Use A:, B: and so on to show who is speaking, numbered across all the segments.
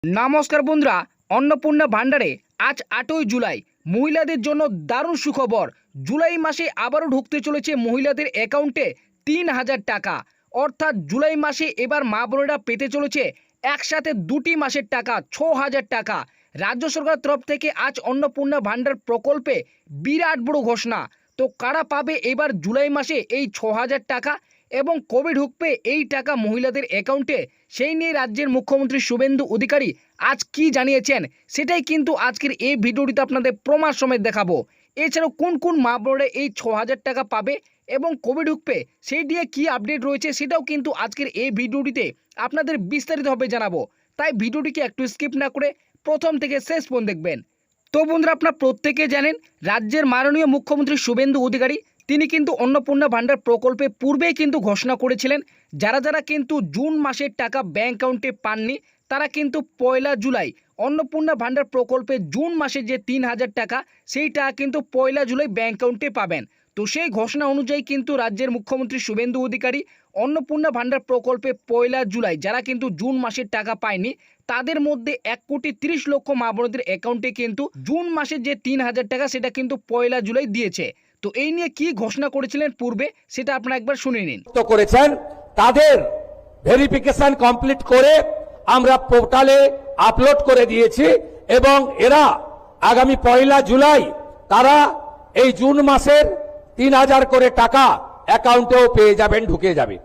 A: নমস্কার বন্ধুরা, অন্নপূর্ণা ভান্ডারে আজ ৮ই জুলাই মহিলাদের জন্য দারুণ সুখবর। জুলাই মাসে আবারও ঢুকতে চলেছে মহিলাদের অ্যাকাউন্টে ৩,০০০ টাকা। অর্থাৎ জুলাই মাসে এবার মা বোনেরা পেতে চলেছে একসাথে দুটি মাসের টাকা, ৬,০০০ টাকা। রাজ্য সরকার তরফ থেকে আজ অন্নপূর্ণা ভান্ডার প্রকল্পে বিরাট বড় ঘোষণা। তো কারা পাবে এবার জুলাই মাসে এই ৬,০০০ টাকা এবং কবে ঢুকবে এই টাকা মহিলাদের অ্যাকাউন্টে, সেই নিয়ে রাজ্যের মুখ্যমন্ত্রী শুভেন্দু অধিকারী আজ কি জানিয়েছেন সেটাই কিন্তু আজকের এই ভিডিওটিতে আপনাদের প্রমাণ সমেত দেখাবো। এছাড়াও কোন কোন মা বোনেরা এই ৬,০০০ টাকা পাবে এবং কবে ঢুকবে সেই নিয়ে কী আপডেট রয়েছে সেটাও কিন্তু আজকের এই ভিডিওটিতে আপনাদের বিস্তারিতভাবে জানাবো। তাই ভিডিওটিকে একটু স্কিপ না করে প্রথম থেকে শেষ পর্যন্ত দেখবেন। তো বন্ধুরা, আপনারা প্রত্যেকে জানেন রাজ্যের মাননীয় মুখ্যমন্ত্রী শুভেন্দু অধিকারী তিনি কিন্তু অন্নপূর্ণা ভান্ডার প্রকল্পে পূর্বেই কিন্তু ঘোষণা করেছিলেন যারা যারা কিন্তু জুন মাসের টাকা ব্যাংক অ্যাকাউন্টে পাননি তারা কিন্তু ১লা জুলাই অন্নপূর্ণা ভান্ডার প্রকল্পে জুন মাসে যে ৩,০০০ টাকা সেই টাকা কিন্তু ১লা জুলাই ব্যাংক অ্যাকাউন্টে পাবেন। তো সেই ঘোষণা অনুযায়ী কিন্তু রাজ্যের মুখ্যমন্ত্রী শুভেন্দু অধিকারী অন্নপূর্ণা ভান্ডার প্রকল্পে ১লা জুলাই যারা কিন্তু জুন মাসের টাকা পায়নি তাদের মধ্যে ১,৩০,০০,০০০ মা বোনদের অ্যাকাউন্টে কিন্তু জুন মাসের যে ৩,০০০ টাকা সেটা কিন্তু ১লা জুলাই দিয়েছে। তো এই নিয়ে কি ঘোষণা করেছিলেন পূর্বে সেটা আপনারা একবার শুনে নিন।
B: তো করেছেন তাদের ভেরিফিকেশন কমপ্লিট করে আমরা পোর্টালে আপলোড করে দিয়েছি এবং এরা আগামী ১লা জুলাই তারা এই জুন মাসের ৩,০০০ করে টাকা অ্যাকাউন্টেও পেয়ে যাবেন, ঢুকে যাবে।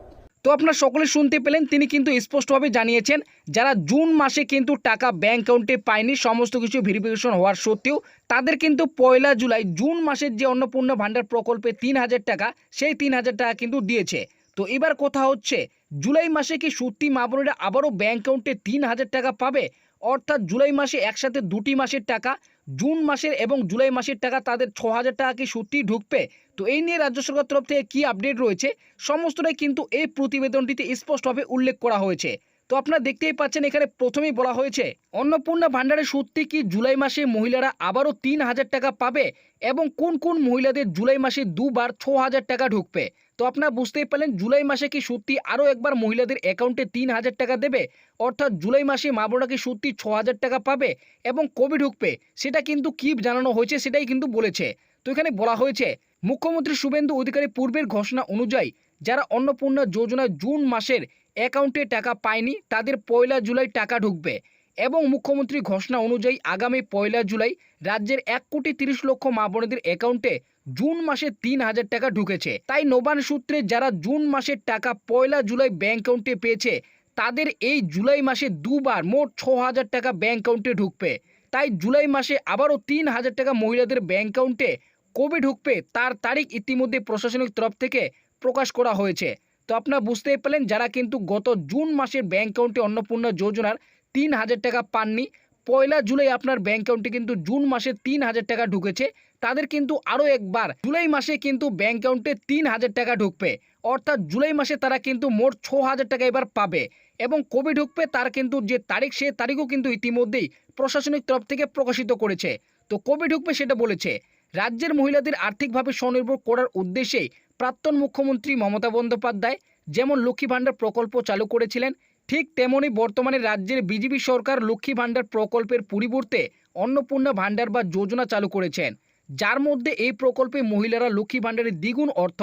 A: তো আপনারা সকলে শুনতে পেলেন, তিনি কিন্তু স্পষ্টভাবে জানিয়েছেন যারা জুন মাসে কিন্তু টাকা ব্যাংক অ্যাকাউন্টে পায়নি সমস্ত কিছু ভেরিফিকেশন হওয়ার সত্ত্বেও তাদের কিন্তু ১লা জুলাই জুন মাসের যে অন্নপূর্ণা ভান্ডার প্রকল্পে ৩,০০০ টাকা সেই ৩,০০০ টাকা কিন্তু দিয়েছে। তো এবার কথা হচ্ছে জুলাই মাসে কি সত্যি মা বোনেরা আবারও ব্যাংক অ্যাকাউন্টে ৩,০০০ টাকা পাবে? অর্থাৎ জুলাই মাসে একসাথে দুটি মাসের টাকা, জুন মাসের এবং জুলাই মাসের টাকা তাদের ৬,০০০ টাকা কি সত্যিই ঢুকবে? তো এই নিয়ে রাজ্য সরকার তরফ থেকে কী আপডেট রয়েছে সমস্তটাই কিন্তু এই প্রতিবেদনটিতে স্পষ্টভাবে উল্লেখ করা হয়েছে। তো আপনারা দেখতেই পাচ্ছেন এখানে প্রথমেই বলা হয়েছে অন্নপূর্ণা ভান্ডারে সত্যি কি জুলাই মাসে মহিলারা আবারও ৩,০০০ টাকা পাবে এবং কোন কোন মহিলাদের জুলাই মাসে দুবার ৬,০০০ টাকা ঢুকবে। তো আপনারা বুঝতেই পারলেন জুলাই মাসে কি সত্যি আরও একবার মহিলাদের অ্যাকাউন্টে ৩,০০০ টাকা দেবে, অর্থাৎ জুলাই মাসে মা বোনরা কি সত্যি ৬,০০০ টাকা পাবে এবং কবে ঢুকবে সেটা কিন্তু কি জানানো হয়েছে সেটাই কিন্তু বলেছে। তো এখানে বলা হয়েছে মুখ্যমন্ত্রী শুভেন্দু অধিকারী পূর্বের ঘোষণা অনুযায়ী যারা অন্নপূর্ণা যোজনা জুন মাসের অ্যাকাউন্টে টাকা পায়নি তাদের ১লা জুলাই টাকা ঢুকবে এবং মুখ্যমন্ত্রী ঘোষণা অনুযায়ী আগামী ১লা জুলাই রাজ্যের ১,৩০,০০,০০০ মা বোনেদের অ্যাকাউন্টে জুন মাসে ৩,০০০ টাকা ঢুকেছে। তাই নবান্ন সূত্রে যারা জুন মাসের টাকা ১লা জুলাই ব্যাংক অ্যাকাউন্টে পেয়েছে তাদের এই জুলাই মাসে দুবার মোট ৬,০০০ টাকা ব্যাংক অ্যাকাউন্টে ঢুকবে। তাই জুলাই মাসে আবারও ৩,০০০ টাকা মহিলাদের ব্যাংক অ্যাকাউন্টে কবে ঢুকবে তার তারিখ ইতিমধ্যে প্রশাসনিক তরফ থেকে প্রকাশ করা হয়েছে। তো আপনারা বুঝতেই পেলেন যারা কিন্তু গত জুন মাসের ব্যাংক অ্যাকাউন্টে অন্নপূর্ণা যোজনার ৩,০০০ টাকা পাননি, ১লা জুলাই আপনার ব্যাংক অ্যাকাউন্টে কিন্তু জুন মাসে ৩,০০০ টাকা ঢুকেছে তাদের কিন্তু আরও একবার জুলাই মাসে কিন্তু ব্যাংক অ্যাকাউন্টে ৩,০০০ টাকা ঢুকবে। অর্থাৎ জুলাই মাসে তারা কিন্তু মোট ৬,০০০ টাকা এবার পাবে এবং কবে ঢুকবে তার কিন্তু যে তারিখ সে তারিখও কিন্তু ইতিমধ্যেই প্রশাসনিক তরফ থেকে প্রকাশিত করেছে। তো কবে ঢুকবে সেটা বলেছে। রাজ্যের মহিলাদের আর্থিকভাবে স্বনির্ভর করার উদ্দেশ্যে প্রাক্তন মুখ্যমন্ত্রী মমতা বন্দ্যোপাধ্যায় যেমন লক্ষ্মী ভাণ্ডার প্রকল্প চালু করেছিলেন ঠিক তেমনি বর্তমানে রাজ্যের বিজেপি সরকার লক্ষ্মী ভাণ্ডার প্রকল্পের পরিবর্তে অন্নপূর্ণা ভাণ্ডার বা যোজনা চালু করেছেন, যার মধ্যে এই প্রকল্পে মহিলারা লক্ষ্মী ভাণ্ডারের দ্বিগুণ অর্থ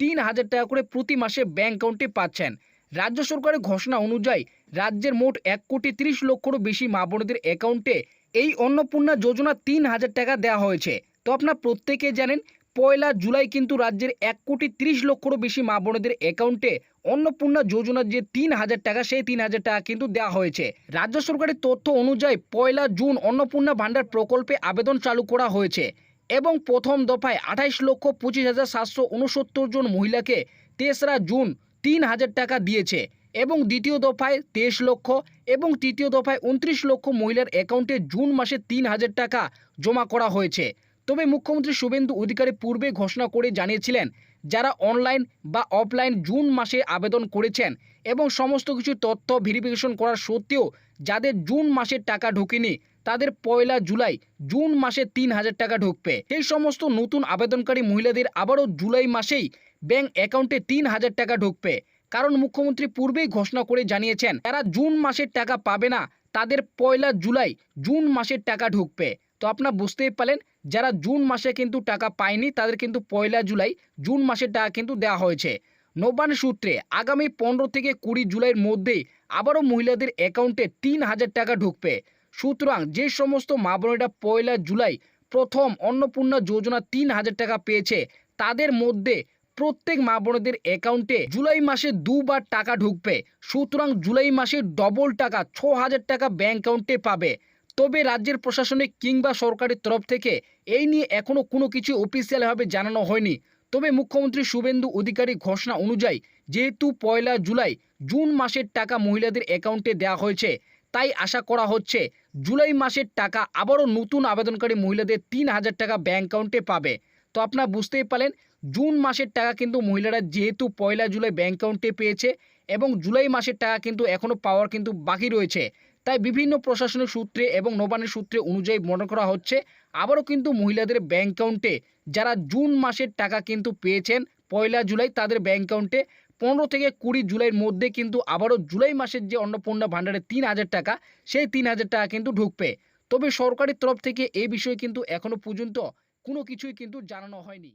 A: ৩,০০০ টাকা করে প্রতি মাসে ব্যাংক অ্যাকাউন্টে পাচ্ছেন। রাজ্য সরকারের ঘোষণা অনুযায়ী রাজ্যের মোট ১,৩০,০০,০০০ বেশি মা বোনদের অ্যাকাউন্টে এই অন্নপূর্ণা যোজনা ৩,০০০ টাকা দেওয়া হয়েছে। তো আপনারা প্রত্যেকে জানেন ১লা জুলাই কিন্তু রাজ্যের ১,৩০,০০,০০০ বেশি মা বোনদের অ্যাকাউন্টে অন্নপূর্ণা যোজনার যে ৩,০০০ টাকা সেই ৩,০০০ টাকা কিন্তু দেওয়া হয়েছে। রাজ্য সরকারের তথ্য অনুযায়ী ১লা জুন অন্নপূর্ণা ভাণ্ডার প্রকল্পে আবেদন চালু করা হয়েছে এবং প্রথম দফায় ২৮,২৫,৭৬৯ জন মহিলাকে ৩রা জুন ৩,০০০ টাকা দিয়েছে এবং দ্বিতীয় দফায় ২৩ লক্ষ এবং তৃতীয় দফায় ২৯ লক্ষ মহিলার অ্যাকাউন্টে জুন মাসে ৩,০০০ টাকা জমা করা হয়েছে। তবে মুখ্যমন্ত্রী শুভেন্দু অধিকারী পূর্বে ঘোষণা করে জানিয়েছিলেন যারা অনলাইন বা অফলাইন জুন মাসে আবেদন করেছেন এবং সমস্ত কিছু তথ্য ভেরিফিকেশন করার সত্ত্বেও যাদের জুন মাসের টাকা ঢোকেনি তাদের ১লা জুলাই জুন মাসে ৩,০০০ টাকা ঢুকবে। সেই সমস্ত নতুন আবেদনকারী মহিলাদের আবারও জুলাই মাসেই ব্যাংক অ্যাকাউন্টে ৩,০০০ টাকা ঢুকবে, কারণ মুখ্যমন্ত্রী পূর্বেই ঘোষণা করে জানিয়েছেন যারা জুন মাসের টাকা পাবে না তাদের 1 জুলাই জুন মাসের টাকা ঢুকবে। তো আপনারা বুঝতেই পারলেন, যারা জুন মাসে কিন্তু টাকা পায়নি তাদের কিন্তু 1 জুলাই জুন মাসের টাকা কিন্তু দেওয়া হয়েছে। নবান্ন সূত্রে আগামী 15 থেকে 20 জুলাইয়ের মধ্যেই আবারও মহিলাদের অ্যাকাউন্টে 3,000 টাকা ঢুকবে। সুতরাং যে সমস্ত মা বোনেরা 1 জুলাই প্রথম অন্নপূর্ণা যোজনা 3,000 টাকা পেয়েছে, তাদের মধ্যে প্রত্যেক মা বোনেদের অ্যাকাউন্টে জুলাই মাসে 2 বার টাকা ঢুকবে। সুতরাং জুলাই মাসে ডবল টাকা 6,000 টাকা ব্যাংক অ্যাকাউন্টে পাবে। তবে রাজ্যের প্রশাসনিক কিংবা সরকারের তরফ থেকে এই নিয়ে এখনও কোনো কিছু অফিসিয়ালভাবে জানানো হয়নি। তবে মুখ্যমন্ত্রী শুভেন্দু অধিকারী ঘোষণা অনুযায়ী যেহেতু 1 জুলাই জুন মাসের টাকা মহিলাদের অ্যাকাউন্টে দেওয়া হয়েছে, তাই আশা করা হচ্ছে জুলাই মাসের টাকা আবারও নতুন আবেদনকারী মহিলাদের 3,000 টাকা ব্যাংক অ্যাকাউন্টে পাবে। তো আপনারা বুঝতেই পারলেন, জুন মাসের টাকা কিন্তু মহিলারা যেহেতু 1 জুলাই ব্যাংক অ্যাকাউন্টে পেয়েছে এবং জুলাই মাসের টাকা কিন্তু এখনও পাওয়ার কিন্তু বাকি রয়েছে, তাই বিভিন্ন প্রশাসনিক সূত্রে এবং নবান্নের সূত্রে অনুযায়ী মনে করা হচ্ছে আবারও কিন্তু মহিলাদের ব্যাংক অ্যাকাউন্টে যারা জুন মাসের টাকা কিন্তু পেয়েছেন 1 জুলাই, তাদের ব্যাংক অ্যাকাউন্টে 15 থেকে 20 জুলাইয়ের মধ্যে কিন্তু আবারও জুলাই মাসের যে অন্নপূর্ণা ভাণ্ডারে 3,000 টাকা, সেই 3,000 টাকা কিন্তু ঢুকবে। তবে সরকারের তরফ থেকে এই বিষয়ে কিন্তু এখনও পর্যন্ত কোনো কিছুই কিন্তু জানানো হয়নি।